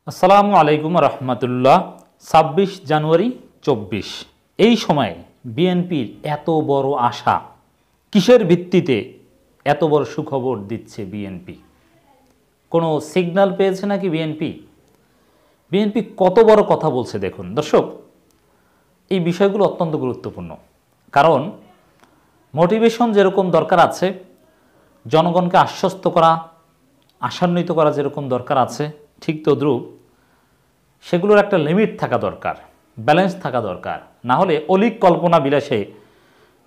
আসসালামু আলাইকুম রহমতুল্লাহ। ২৬ জানুয়ারি ২৪ এই সময়ে বিএনপির এত বড় আশা, কিসের ভিত্তিতে এত বড় সুখবর দিচ্ছে বিএনপি? কোনো সিগন্যাল পেয়েছে নাকি বিএনপি? বিএনপি কত বড় কথা বলছে দেখুন দর্শক, এই বিষয়গুলো অত্যন্ত গুরুত্বপূর্ণ। কারণ মোটিভেশন যেরকম দরকার আছে, জনগণকে আশ্বস্ত করা, আশান্বিত করা যেরকম দরকার আছে, ঠিক তদ্রূপ সেগুলোর একটা লিমিট থাকা দরকার, ব্যালেন্স থাকা দরকার। না হলে অলীক কল্পনা বিলাসে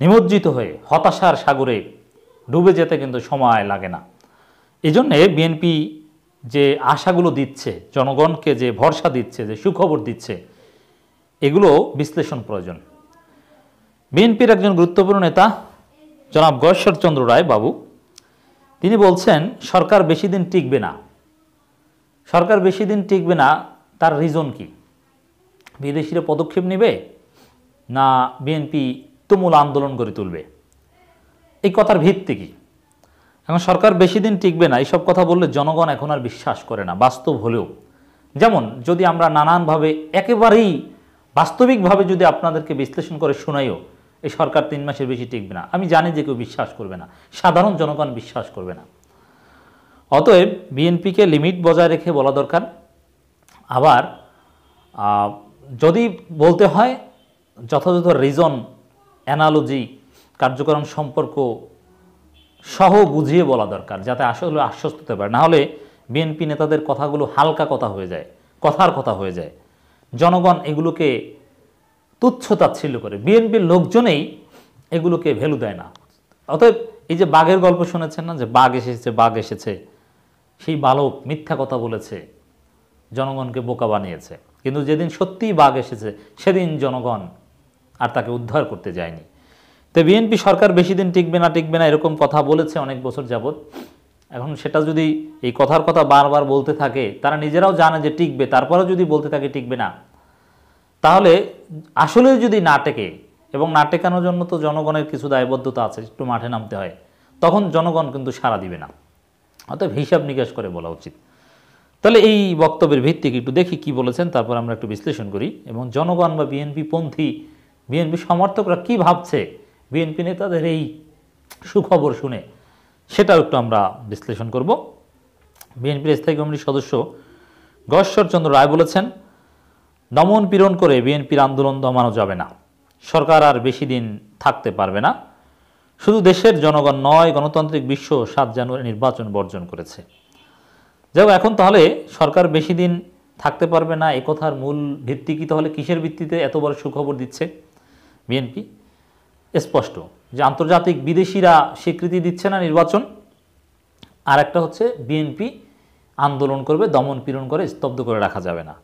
নিমজ্জিত হয়ে হতাশার সাগরে ডুবে যেতে কিন্তু সময় লাগে না। এই জন্যে বিএনপি যে আশাগুলো দিচ্ছে, জনগণকে যে ভরসা দিচ্ছে, যে সুখবর দিচ্ছে, এগুলো বিশ্লেষণ প্রয়োজন। বিএনপির একজন গুরুত্বপূর্ণ নেতা জনাব গয়েশ্বরচন্দ্র রায় বাবু, তিনি বলছেন সরকার বেশি দিন টিকবে না। সরকার বেশি দিন টিকবে না, তার রিজন কি? বিদেশিরা পদক্ষেপ নেবে না বিএনপি তুমুল আন্দোলন গড়ে তুলবে? এই কথার ভিত্তি কি? এখন সরকার বেশি দিন টিকবে না এইসব কথা বললে জনগণ এখন আর বিশ্বাস করে না, বাস্তব হলেও। যেমন যদি আমরা নানানভাবে একেবারেই বাস্তবিকভাবে যদি আপনাদেরকে বিশ্লেষণ করে শোনাইও এই সরকার ৩ মাসের বেশি টিকবে না, আমি জানি যে কেউ বিশ্বাস করবে না, সাধারণ জনগণ বিশ্বাস করবে না। অতএব বিএনপিকে লিমিট বজায় রেখে বলা দরকার। আবার যদি বলতে হয় যথাযথ রিজন, অ্যানালজি, কার্যকরণ সম্পর্ক সহ বুঝিয়ে বলা দরকার, যাতে আসলে আশ্বস্ত হতে পারে। না হলে বিএনপি নেতাদের কথাগুলো হালকা কথা হয়ে যায়, কথার কথা হয়ে যায়। জনগণ এগুলোকে তুচ্ছ তাচ্ছিল্য করে, বিএনপির লোকজনেই এগুলোকে ভ্যালু দেয় না। অতএব এই যে বাঘের গল্প শুনেছেন না, যে বাঘ এসেছে, বাঘ এসেছে, সেই বালক মিথ্যা কথা বলেছে, জনগণকে বোকা বানিয়েছে। কিন্তু যেদিন সত্যিই বাঘ এসেছে সেদিন জনগণ আর তাকে উদ্ধার করতে যায়নি। তো বিএনপি সরকার বেশি দিন টিকবে না এরকম কথা বলেছে অনেক বছর যাবৎ। এখন সেটা যদি এই কথার কথা বারবার বলতে থাকে, তারা নিজেরাও জানে যে টিকবে, তারপরেও যদি বলতে থাকে টিকবে না, তাহলে আসলে যদি না টেকে, এবং না টেকানোর জন্য তো জনগণের কিছু দায়বদ্ধতা আছে, একটু মাঠে নামতে হয়, তখন জনগণ কিন্তু সাড়া দিবে না। অতএব হিসাব নিকাশ করে বলা উচিত। তাহলে এই বক্তব্যের ভিত্তিকে একটু দেখি কি বলেছেন, তারপর আমরা একটু বিশ্লেষণ করি। এবং জনগণ বা বিএনপি পন্থী, বিএনপি সমর্থকরা কি ভাবছে বিএনপি নেতাদের এই সুখবর শুনে, সেটাও একটু আমরা বিশ্লেষণ করব। বিএনপির স্থায়ী কমিটির সদস্য গয়েশ্বরচন্দ্র রায় বলেছেন, দমন পীড়ন করে বিএনপির আন্দোলন দমানো যাবে না। সরকার আর বেশি দিন থাকতে পারবে না। শুধু দেশের জনগণ নয়, গণতান্ত্রিক বিশ্ব ৭ জানুয়ারি নির্বাচন বর্জন করেছে। যাই এখন তাহলে সরকার বেশি দিন থাকতে পারবে না, এ কথার মূল ভিত্তি কি? তাহলে কিসের ভিত্তিতে এত বড় সুখবর দিচ্ছে বিএনপি? স্পষ্ট যে আন্তর্জাতিক বিদেশিরা স্বীকৃতি দিচ্ছে না নির্বাচন, আর একটা হচ্ছে বিএনপি আন্দোলন করবে, দমন পীড়ন করে স্তব্ধ করে রাখা যাবে না।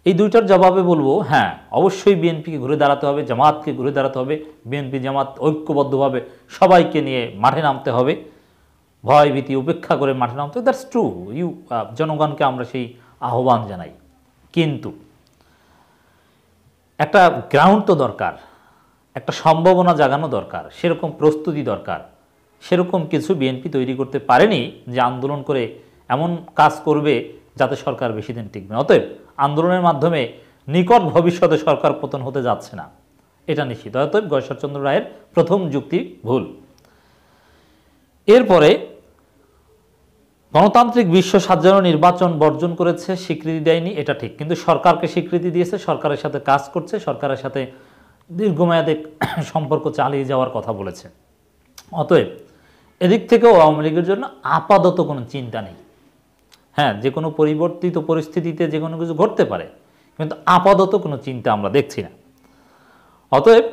এই দুইটার জবাবে বলবো, হ্যাঁ অবশ্যই বিএনপিকে ঘুরে দাঁড়াতে হবে, জামাতকে ঘুরে দাঁড়াতে হবে। বিএনপি জামাত ঐক্যবদ্ধভাবে সবাইকে নিয়ে মাঠে নামতে হবে, ভয় ভীতি উপেক্ষা করে মাঠে নামতে হবে। দ্যাটস ট্রু, জনগণকে আমরা সেই আহ্বান জানাই। কিন্তু একটা গ্রাউন্ড তো দরকার, একটা সম্ভাবনা জাগানো দরকার, সেরকম প্রস্তুতি দরকার। সেরকম কিছু বিএনপি তৈরি করতে পারেনি যে আন্দোলন করে এমন কাজ করবে যাতে সরকার বেশি দিন টিকবে। অতএব আন্দোলনের মাধ্যমে নিকট ভবিষ্যতে সরকার পতন হতে যাচ্ছে না, এটা নিশ্চিত। অতএব গয়েশ্বরচন্দ্র রায়ের প্রথম যুক্তি ভুল। এরপরে গণতান্ত্রিক বিশ্ব ৭ জানুয়ারি নির্বাচন বর্জন করেছে, স্বীকৃতি দেয়নি, এটা ঠিক। কিন্তু সরকারকে স্বীকৃতি দিয়েছে, সরকারের সাথে কাজ করছে, সরকারের সাথে দীর্ঘমেয়াদে সম্পর্ক চালিয়ে যাওয়ার কথা বলেছে। অতএব এদিক থেকেও আওয়ামী লীগের জন্য আপাতত কোনো চিন্তা নেই। হ্যাঁ, যে কোনো পরিবর্তিত পরিস্থিতিতে যে কোনো কিছু ঘটতে পারে, কিন্তু আপাতত কোনো চিন্তা আমরা দেখছি না। অতএব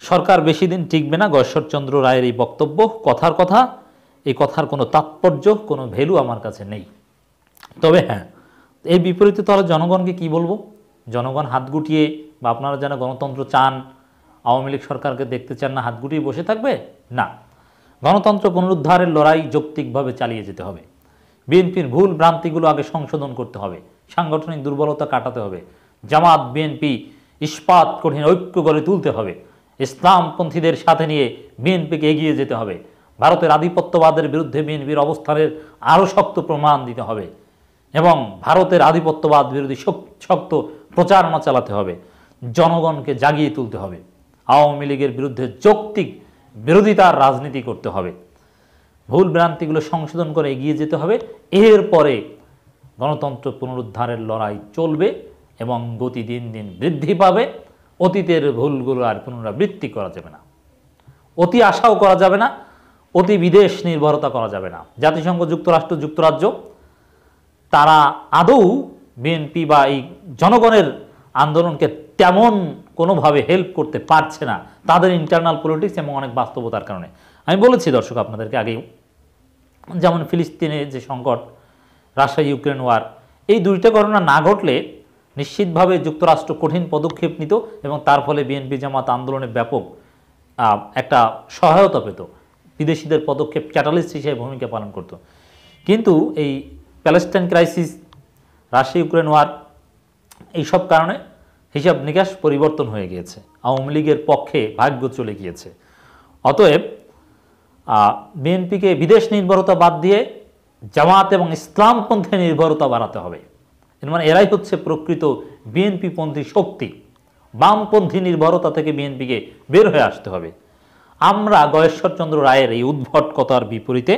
সরকার বেশি দিন টিকবে না, গয়েশ্বরচন্দ্র রায়ের এই বক্তব্য কথার কথা, এই কথার কোনো তাৎপর্য, কোনো ভ্যালু আমার কাছে নেই। তবে হ্যাঁ, এই বিপরীতে তাহলে জনগণকে কি বলবো? জনগণ হাত গুটিয়ে, বা আপনারা যেন গণতন্ত্র চান, আওয়ামী লীগ সরকারকে দেখতে চান না, হাত গুটিয়ে বসে থাকবে না। গণতন্ত্র পুনরুদ্ধারের লড়াই যৌক্তিকভাবে চালিয়ে যেতে হবে। বিএনপির ভুল ভ্রান্তিগুলো আগে সংশোধন করতে হবে, সাংগঠনিক দুর্বলতা কাটাতে হবে, জামাত বিএনপি ইস্পাত কঠিন ঐক্য গড়ে তুলতে হবে, ইসলামপন্থীদের সাথে নিয়ে বিএনপিকে এগিয়ে যেতে হবে, ভারতের আধিপত্যবাদের বিরুদ্ধে বিএনপির অবস্থানের আরও শক্ত প্রমাণ দিতে হবে। এবং ভারতের আধিপত্যবাদ বিরোধী শক্ত প্রচারণা চালাতে হবে, জনগণকে জাগিয়ে তুলতে হবে, আওয়ামী লীগের বিরুদ্ধে যৌক্তিক বিরোধিতার রাজনীতি করতে হবে, ভুল ভ্রান্তিগুলো সংশোধন করে এগিয়ে যেতে হবে। এরপরে গণতন্ত্র পুনরুদ্ধারের লড়াই চলবে এবং গতি দিন দিন বৃদ্ধি পাবে। অতীতের ভুলগুলো আর পুনরাবৃত্তি করা যাবে না, অতি আশাও করা যাবে না, অতি বিদেশ নির্ভরতা করা যাবে না। জাতিসংঘ, যুক্তরাষ্ট্র, যুক্তরাজ্য তারা আদৌ বিএনপি বা এই জনগণের আন্দোলনকে তেমন কোনোভাবে হেল্প করতে পারছে না, তাদের ইন্টারনাল পলিটিক্স এবং অনেক বাস্তবতার কারণে। আমি বলেছি দর্শক আপনাদেরকে আগেই, যেমন ফিলিস্তিনের যে সংকট, রাশিয়া ইউক্রেন ওয়ার, এই দুইটা ঘটনা না ঘটলে নিশ্চিতভাবে যুক্তরাষ্ট্র কঠিন পদক্ষেপ নিত এবং তার ফলে বিএনপি জামাত আন্দোলনে ব্যাপক একটা সহায়তা পেত, বিদেশিদের পদক্ষেপ ক্যাটালিস্ট হিসেবে ভূমিকা পালন করত। কিন্তু এই Palestine crisis, Russia Ukraine war, এইসব কারণে হিসাব নিকাশ পরিবর্তন হয়ে গিয়েছে, আওয়ামী লীগের পক্ষে ভাগ্য চলে গিয়েছে। অতএব বিএনপিকে বিদেশ নির্ভরতা বাদ দিয়ে জামাত এবং ইসলামপন্থী নির্ভরতা বাড়াতে হবে। এর মানে এরাই হচ্ছে প্রকৃত বিএনপিপন্থী শক্তি। বামপন্থী নির্ভরতা থেকে বিএনপিকে বের হয়ে আসতে হবে। আমরা গয়েশ্বরচন্দ্র রায়ের এই উদ্ভট কথার বিপরীতে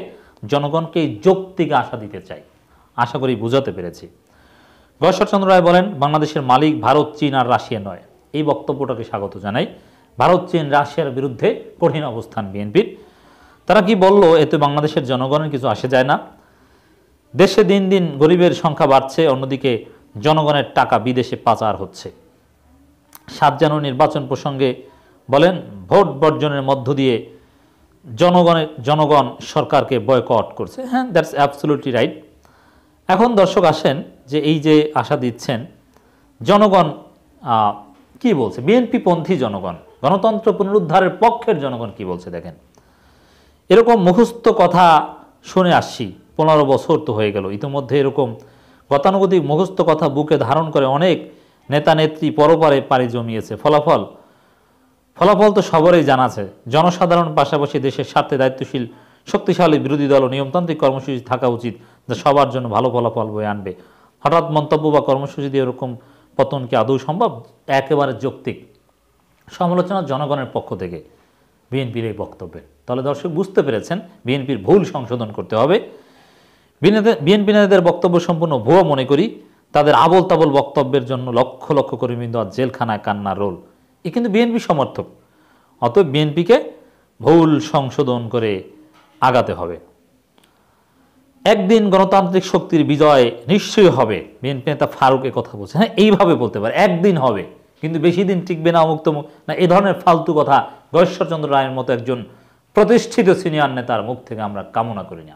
জনগণকে যৌক্তিক আশা দিতে চাই। আশা করি বুঝাতে পেরেছি। গয়েশ্বরচন্দ্র রায় বলেন, বাংলাদেশের মালিক ভারত, চীন আর রাশিয়া নয়। এই বক্তব্যটাকে স্বাগত জানাই। ভারত, চীন, রাশিয়ার বিরুদ্ধে কঠিন অবস্থান বিএনপির। তারা কি বলল, এতে বাংলাদেশের জনগণের কিছু আসে যায় না। দেশে দিন দিন গরিবের সংখ্যা বাড়ছে, অন্যদিকে জনগণের টাকা বিদেশে পাচার হচ্ছে। 7 জানুয়ারি নির্বাচন প্রসঙ্গে বলেন, ভোট বর্জনের মধ্য দিয়ে জনগণ সরকারকে বয়কট করছে। হ্যাঁ, দ্যাটস অ্যাবসলিউটলি রাইট। এখন দর্শক আসেন যে এই যে আশা দিচ্ছেন, জনগণ কি বলছে, বিএনপি পন্থী জনগণ, গণতন্ত্র পুনরুদ্ধারের পক্ষের জনগণ কি বলছে দেখেন। এরকম মুখস্থ কথা শুনে আসছি, 15 বছর তো হয়ে গেল। ইতিমধ্যে এরকম গতানুগতিক মুখস্থ কথা বুকে ধারণ করে অনেক নেতা নেত্রী পরপারে পাড়ি জমিয়েছে। ফলাফল তো সবারই জানা আছে। জনসাধারণ পাশাপাশি দেশের স্বার্থে দায়িত্বশীল শক্তিশালী বিরোধী দল ও নিয়মতান্ত্রিক কর্মসূচি থাকা উচিত, যা সবার জন্য ভালো ফলাফল বয়ে আনবে। হঠাৎ মন্তব্য বা কর্মসূচি দিয়ে এরকম পতন কি আদৌ সম্ভব? একেবারে যৌক্তিক সমালোচনা জনগণের পক্ষ থেকে বিএনপির এই বক্তব্যে। তাহলে দর্শক বুঝতে পেরেছেন, বিএনপির ভুল সংশোধন করতে হবে। বিএনপি নেতাদের বক্তব্য সম্পূর্ণ ভুয়া মনে করি। তাদের আবল তাবল বক্তব্যের জন্য লক্ষ লক্ষ কর্মীবৃন্দ আজ জেলখানায় কান্নার রোল। এ কিন্তু বিএনপি সমর্থক। অতএব বিএনপিকে ভুল সংশোধন করে আগাতে হবে। একদিন গণতান্ত্রিক শক্তির বিজয় নিশ্চয়ই হবে। বিএনপি নেতা ফারুক কথা বলছে। হ্যাঁ, এইভাবে বলতে পারে, একদিন হবে, কিন্তু বেশি দিন টিকবে না, অমুক তমুক না, এ ধরনের ফালতু কথা গয়েশ্বরচন্দ্র রায়ের মতো একজন প্রতিষ্ঠিত সিনিয়র নেতার মুখ থেকে আমরা কামনা করি না।